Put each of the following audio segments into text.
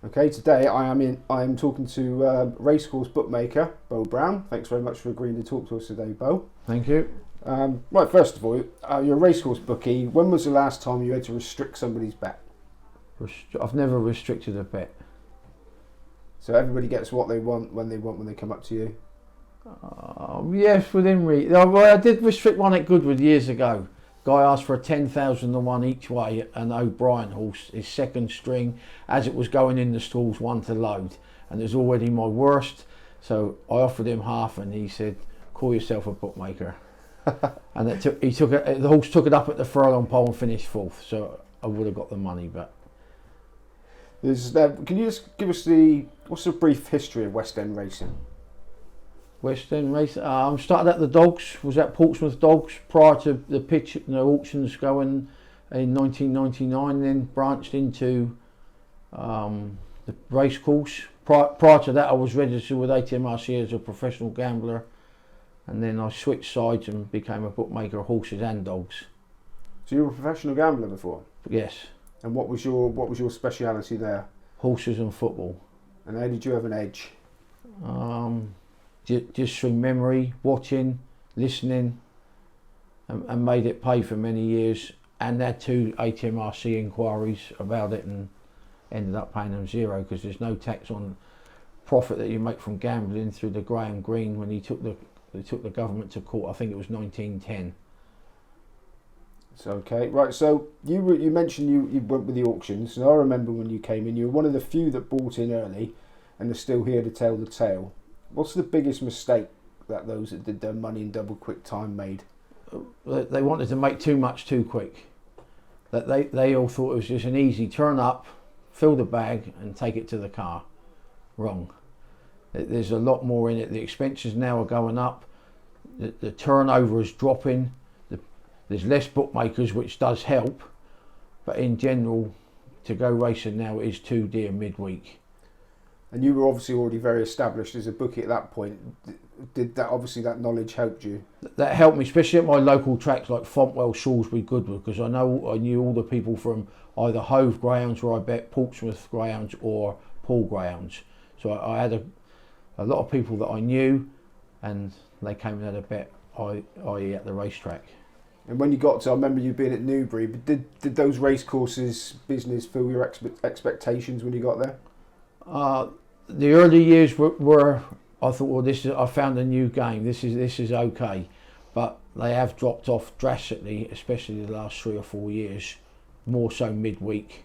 Okay, today I'm talking to Racecourse bookmaker Bo Brown. Thanks very much for agreeing to talk to us today, Bo. Thank you. Right, first of all, you're a Racecourse bookie. When was the last time you had to restrict somebody's bet? I've never restricted a bet. So everybody gets what they want when they come up to you? Yes, within reason. Well, I did restrict one at Goodwood years ago. Guy asked for a 10,000 to 1 each way, an O'Brien horse, his second string, as it was going in the stalls, one to load, and it was already my worst. So I offered him half, and he said, "Call yourself a bookmaker." And the horse took it up at the furlong pole and finished fourth. So I would have got the money, but. Can you just give us what's the brief history of West End racing? West End race. Started at the Dogs. Was at Portsmouth Dogs prior to the pitch, auctions going in 1999. Then branched into the Racecourse. Prior to that, I was registered with ATMRC as a professional gambler, and then I switched sides and became a bookmaker of horses and dogs. So you were a professional gambler before? Yes. And what was your speciality there? Horses and football. And how did you have an edge? Just through memory, watching, listening, and made it pay for many years, and had 2 ATMRC inquiries about it and ended up paying them zero because there's no tax on profit that you make from gambling through the Graham Greene when they took the government to court. I think it was 1910. So okay, right. So you mentioned you went with the auctions, and I remember when you came in, you were one of the few that bought in early, and are still here to tell the tale. What's the biggest mistake that those that did their money in double quick time made? They wanted to make too much too quick. That they all thought it was just an easy turn up, fill the bag and take it to the car. Wrong. There's a lot more in it. The expenses now are going up. The turnover is dropping. There's less bookmakers, which does help. But in general, to go racing now is too dear midweek. And you were obviously already very established as a bookie at that point. Did that knowledge helped you? That helped me, especially at my local tracks like Fontwell, Salisbury, Goodwood, because I knew all the people from either Hove Grounds, where I bet, Portsmouth Grounds, or Paul Grounds. So I had a lot of people that I knew, and they came and had a bet, i.e. at the racetrack. And when you got to, I remember you being at Newbury, but did those racecourses business fill your expectations when you got there? The early years were I thought, well, I found a new game. This is okay, but they have dropped off drastically, especially the last 3 or 4 years, more so midweek.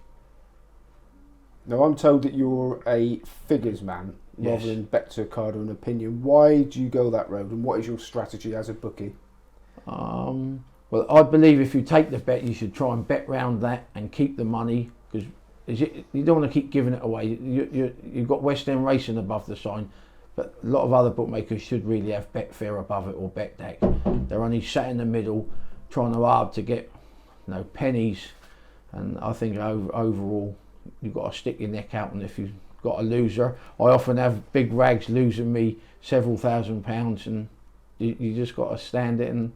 Now I'm told that you're a figures man rather than bet to a card or an opinion. Why do you go that road, and what is your strategy as a bookie? Well, I believe if you take the bet, you should try and bet round that and keep the money, because you don't want to keep giving it away. You've got West End Racing above the sign, but a lot of other bookmakers should really have Betfair above it or BetDeck. They're only sat in the middle, trying hard to get pennies, and I think overall you've got to stick your neck out. And if you've got a loser, I often have big rags losing me several £1,000s, and you just got to stand it, and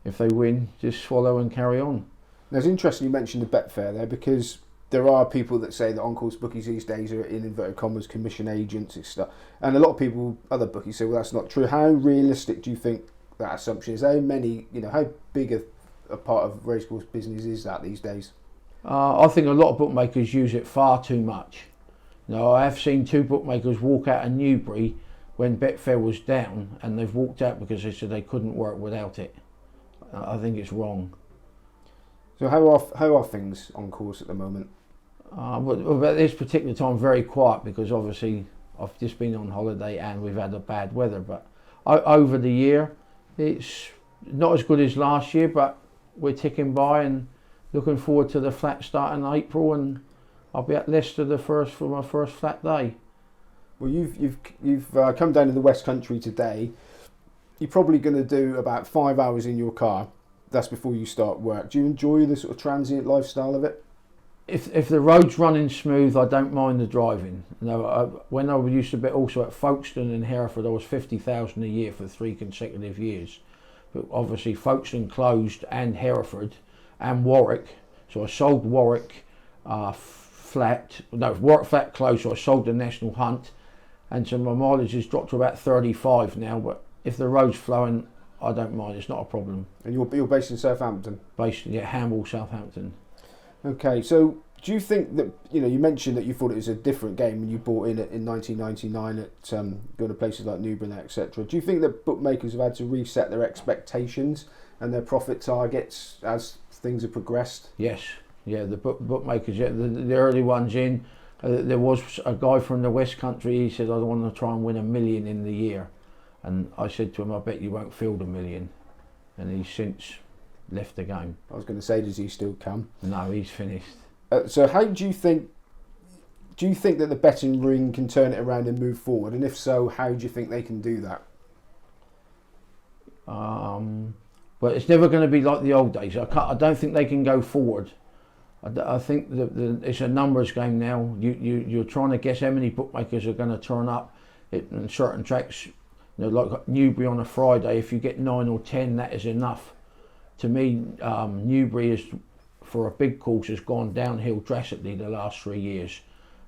if they win, just swallow and carry on. Now, it's interesting you mentioned the Betfair there, because there are people that say that on-course bookies these days are, in inverted commas, commission agents and stuff. And a lot of people, other bookies, say, well, that's not true. How realistic do you think that assumption is? How big a part of racecourse business is that these days? I think a lot of bookmakers use it far too much. I have seen 2 bookmakers walk out of Newbury when Betfair was down, and they've walked out because they said they couldn't work without it. I think it's wrong. So how are things on course at the moment? Well, at this particular time, very quiet, because obviously I've just been on holiday and we've had a bad weather. But over the year, it's not as good as last year, but we're ticking by and looking forward to the flat start in April, and I'll be at Leicester for my first flat day. Well, you've come down to the West Country today. You're probably going to do about 5 hours in your car. That's before you start work. Do you enjoy the sort of transient lifestyle of it? If the road's running smooth, I don't mind the driving. When I used to bet also at Folkestone and Hereford, I was 50,000 a year for 3 consecutive years. But obviously Folkestone closed, and Hereford and Warwick. So I sold Warwick flat. No, worked flat close, so I sold the National Hunt, and so my mileage has dropped to about 35 now. But if the road's flowing, I don't mind. It's not a problem. And you're based in Southampton. Based, yeah, Hamble, Southampton. Okay, so do you think that, you mentioned that you thought it was a different game when you bought in 1999 at going to places like Newbury, etc. Do you think that bookmakers have had to reset their expectations and their profit targets as things have progressed? Yes, yeah, the bookmakers, yeah, the early ones in. There was a guy from the West Country. He said, "I want to try and win $1 million in the year," and I said to him, "I bet you won't field $1 million," and he's since left the game. I was going to say, does he still come? No, he's finished. So how do you think that the betting ring can turn it around and move forward? And if so, how do you think they can do that? But it's never going to be like the old days. I don't think they can go forward. I think it's a numbers game now. You're trying to guess how many bookmakers are going to turn up in certain tracks. Like Newbury on a Friday, if you get 9 or 10, that is enough. To me, Newbury is, for a big course, has gone downhill drastically the last 3 years,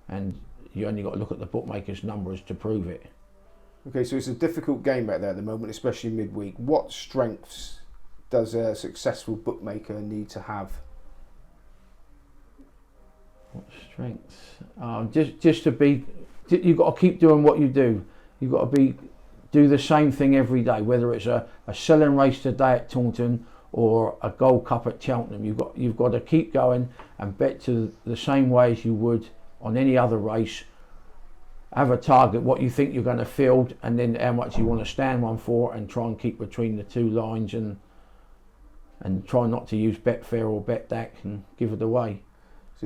and you only got to look at the bookmakers' numbers to prove it. Okay, so it's a difficult game out there at the moment, especially midweek. What strengths does a successful bookmaker need to have? What strengths? Just to be, you've got to keep doing what you do. You've got to do the same thing every day, whether it's a selling race today at Taunton or a Gold Cup at Cheltenham. You've got to keep going and bet to the same way as you would on any other race. Have a target, what you think you're going to field, and then how much you want to stand one for, and try and keep between the two lines, and try not to use Betfair or BetDAC and give it away.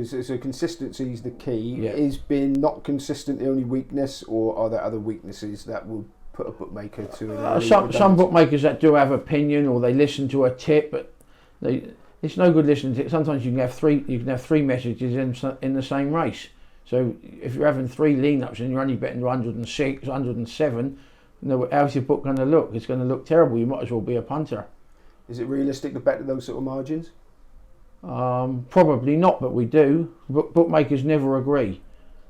So consistency is the key. Yeah. Is being not consistent the only weakness, or are there other weaknesses that will put a bookmaker to some bookmakers that do have opinion, or they listen to a tip, but it's no good listening to it. Sometimes you can have three messages in the same race. So if you're having 3 lean-ups and you're only betting 106, 107, how's your book going to look? It's going to look terrible. You might as well be a punter. Is it realistic to bet at those sort of margins? Probably not, but we do. Bookmakers never agree.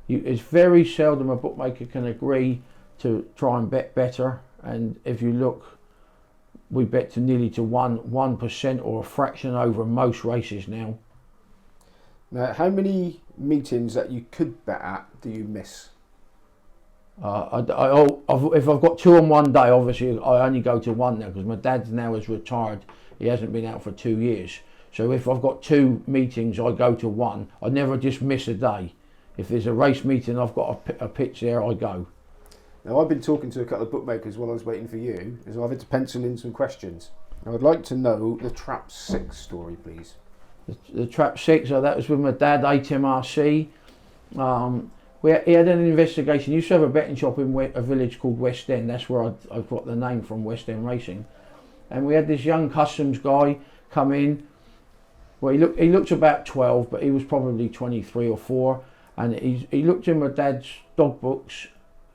It's very seldom a bookmaker can agree to try and bet better. And if you look, we bet to nearly to 1% or a fraction over most races now. Now, how many meetings that you could bet at do you miss? If I've got 2 on one day, obviously I only go to 1 now, because my dad now is retired. He hasn't been out for 2 years. So if I've got 2 meetings, I go to 1. I never just miss a day. If there's a race meeting, I've got a pitch there, I go. Now, I've been talking to a couple of bookmakers while I was waiting for you, so I've had to pencil in some questions. Now, I'd like to know the Trap 6 story, please. The Trap 6, that was with my dad, HMRC. He had an investigation. He used to have a betting shop in a village called West End. That's where I've got the name from, West End Racing. And we had this young customs guy come in. Well, he looked about 12, but he was probably 23 or 4. And he looked in my dad's dog books,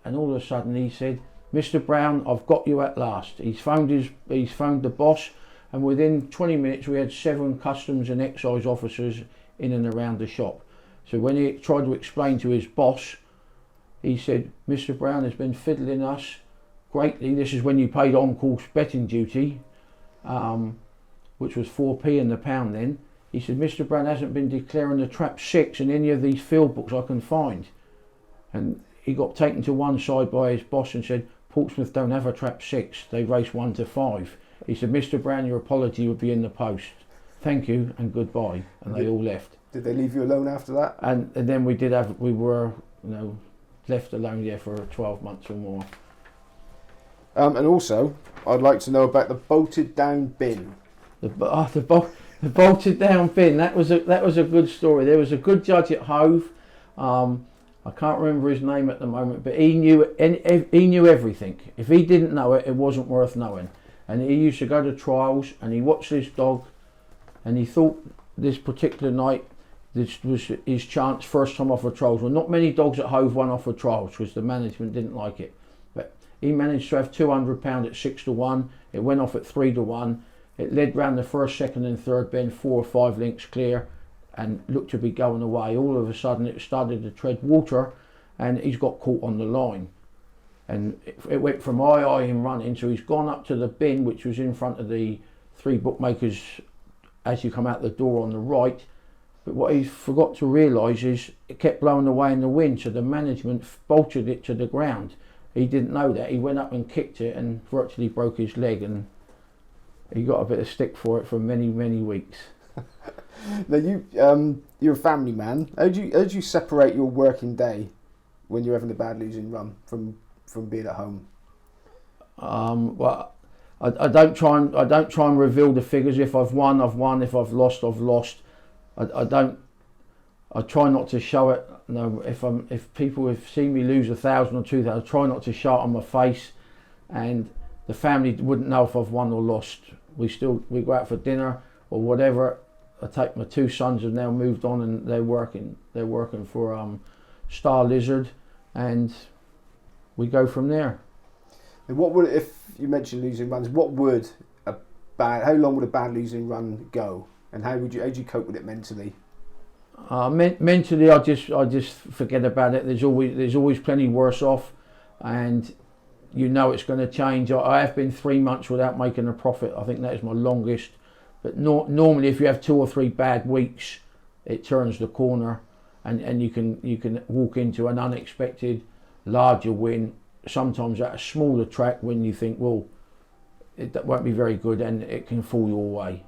and all of a sudden he said, "Mr. Brown, I've got you at last." He's phoned the boss, and within 20 minutes we had 7 customs and excise officers in and around the shop. So when he tried to explain to his boss, he said, "Mr. Brown has been fiddling us greatly." This is when you paid on-course betting duty, which was 4p in the pound then. He said, "Mr. Brown hasn't been declaring the Trap 6 in any of these field books I can find." And he got taken to one side by his boss and said, "Portsmouth don't have a Trap 6, they race 1 to 5. He said, "Mr. Brown, your apology would be in the post. Thank you and goodbye." And they all left. Did they leave you alone after that? And then we were left alone there for 12 months or more. And also, I'd like to know about the bolted down bin. The bolted down bin. That was a good story. There was a good judge at Hove. I can't remember his name at the moment, but he knew everything. If he didn't know it, it wasn't worth knowing. And he used to go to trials, and he watched this dog, and he thought this particular night this was his chance, first time off of trials. Well, not many dogs at Hove won off of trials because the management didn't like it. But he managed to have £200 at 6 to 1. It went off at 3 to 1. It led round the first, second and third bend, 4 or 5 links clear, and looked to be going away. All of a sudden it started to tread water, and he's got caught on the line. And it went from him running, so he's gone up to the bin, which was in front of the 3 bookmakers as you come out the door on the right. But what he forgot to realise is it kept blowing away in the wind, so the management bolted it to the ground. He didn't know that. He went up and kicked it and virtually broke his leg, and he got a bit of stick for it for many, many weeks. Now you're a family man. How do you separate your working day when you're having a bad losing run from being at home? Well, I don't try and reveal the figures. If I've won, I've won. If I've lost, I've lost. I try not to show it. No, if people have seen me lose 1,000 or 2,000, I try not to show it on my face, and the family wouldn't know if I've won or lost. We go out for dinner or whatever. I take my 2 sons have now moved on, and they're working for Star Lizard, and we go from there. And what would, if you mentioned losing runs, how long would a bad losing run go, and how do you cope with it mentally? Mentally, I just forget about it. There's always plenty worse off, and it's going to change. I have been 3 months without making a profit. I think that is my longest. But normally, if you have 2 or 3 bad weeks, it turns the corner, and you can walk into an unexpected larger win. Sometimes at a smaller track when you think, well, it won't be very good, and it can fall your way.